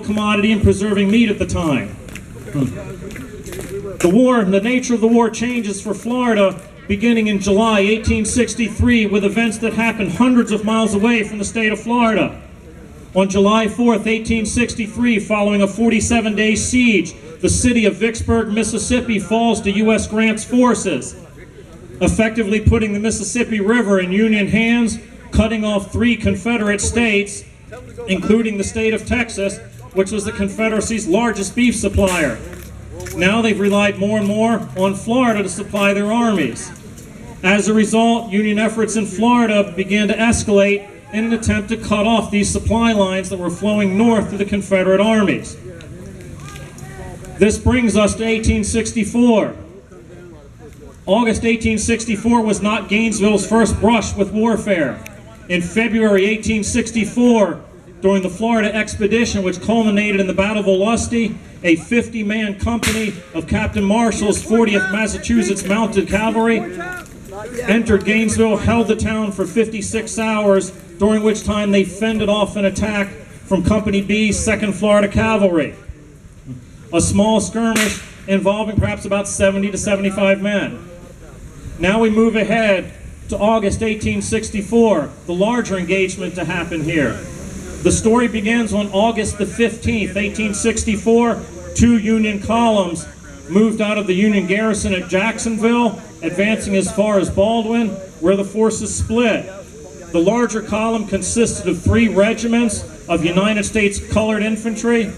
commodity in preserving meat at the time. The nature of the war changes for Florida beginning in July 1863 with events that happened hundreds of miles away from the state of Florida. On July 4th, 1863, following a 47-day siege, the city of Vicksburg, Mississippi falls to U.S. Grant's forces, effectively putting the Mississippi River in Union hands, cutting off 3 Confederate states, including the state of Texas, which was the Confederacy's largest beef supplier. Now they've relied more and more on Florida to supply their armies. As a result, Union efforts in Florida began to escalate in an attempt to cut off these supply lines that were flowing north to the Confederate armies. This brings us to 1864. August 1864 was not Gainesville's first brush with warfare. In February 1864, during the Florida expedition, which culminated in the Battle of Olustee, a 50-man company of Captain Marshall's 40th Massachusetts Mounted Cavalry entered Gainesville, held the town for 56 hours, during which time they fended off an attack from Company B's 2nd Florida Cavalry. A small skirmish involving perhaps about 70 to 75 men. Now we move ahead to August 1864, the larger engagement to happen here. The story begins on August the 15th, 1864. 2 Union columns moved out of the Union garrison at Jacksonville, advancing as far as Baldwin, where the forces split. The larger column consisted of 3 regiments of United States Colored Infantry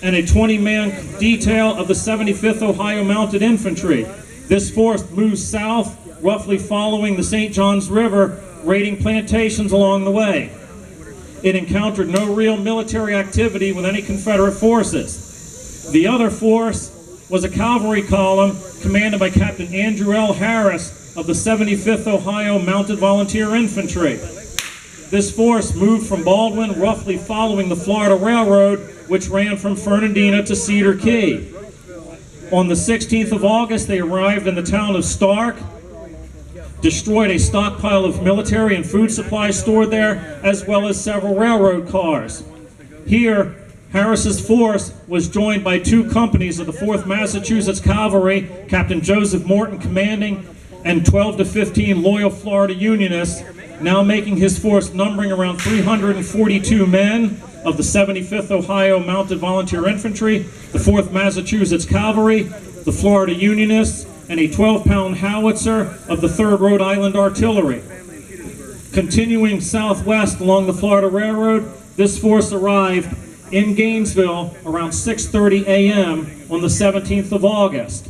and a 20-man detail of the 75th Ohio Mounted Infantry. This force moved south, roughly following the St. Johns River, raiding plantations along the way. It encountered no real military activity with any Confederate forces. The other force was a cavalry column commanded by Captain Andrew L. Harris of the 75th Ohio Mounted Volunteer Infantry. This force moved from Baldwin, roughly following the Florida Railroad, which ran from Fernandina to Cedar Key. On the 16th of August, they arrived in the town of Stark, destroyed a stockpile of military and food supplies stored there, as well as several railroad cars. Here, Harris's force was joined by 2 companies of the 4th Massachusetts Cavalry, Captain Joseph Morton commanding, and 12 to 15 loyal Florida Unionists, now making his force numbering around 342 men of the 75th Ohio Mounted Volunteer Infantry, the 4th Massachusetts Cavalry, the Florida Unionists, and a 12-pound howitzer of the 3rd Rhode Island Artillery. Continuing southwest along the Florida Railroad, this force arrived in Gainesville around 6:30 a.m. on the 17th of August.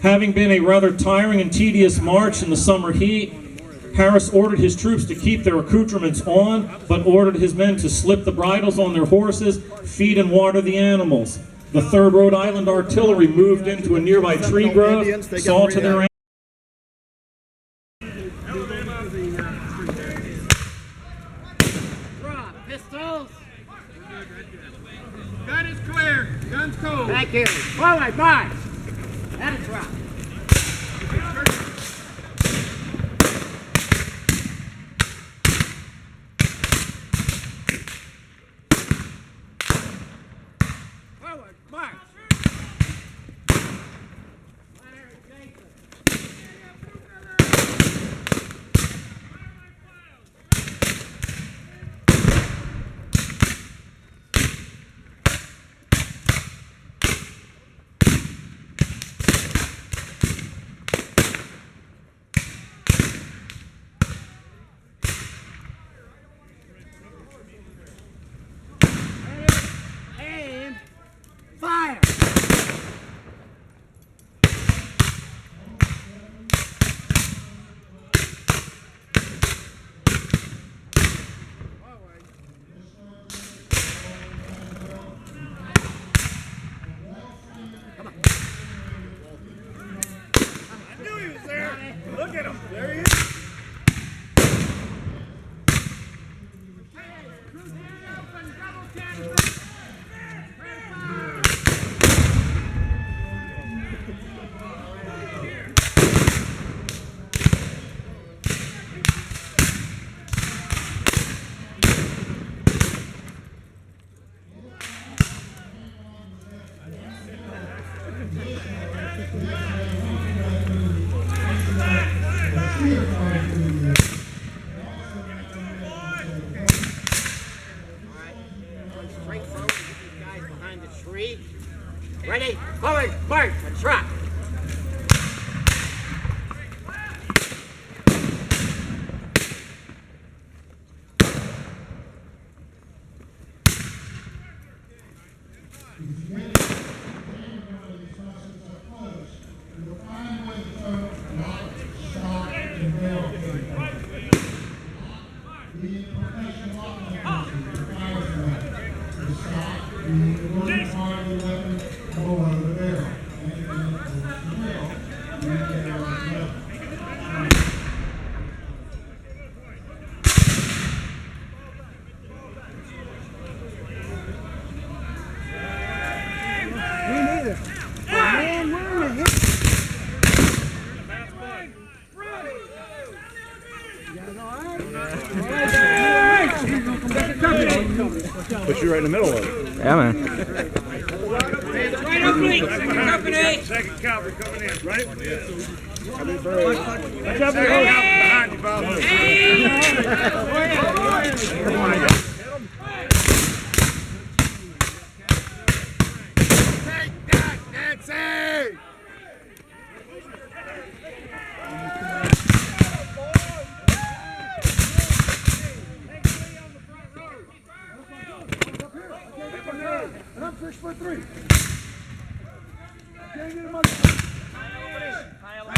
Having been a rather tiring and tedious march in the summer heat, Harris ordered his troops to keep their accoutrements on, but ordered his men to slip the bridles on their horses, feed and water the animals. The 3rd Rhode Island Artillery moved into a nearby tree grove, saw to their pistols. Gun is clear. Gun's cold. Thank you. Forward, march. That is right. Forward, march. Straight forward, get these guys behind the tree. Ready? Forward, march, and trot. Put you right in the middle of it. Yeah, man. Right oblique, second company. Second cavalry coming in, right? Watch out behind you, Bob. Take that, Nancy! And I'm 6'3". Can't get him up. Fire!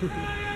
Go.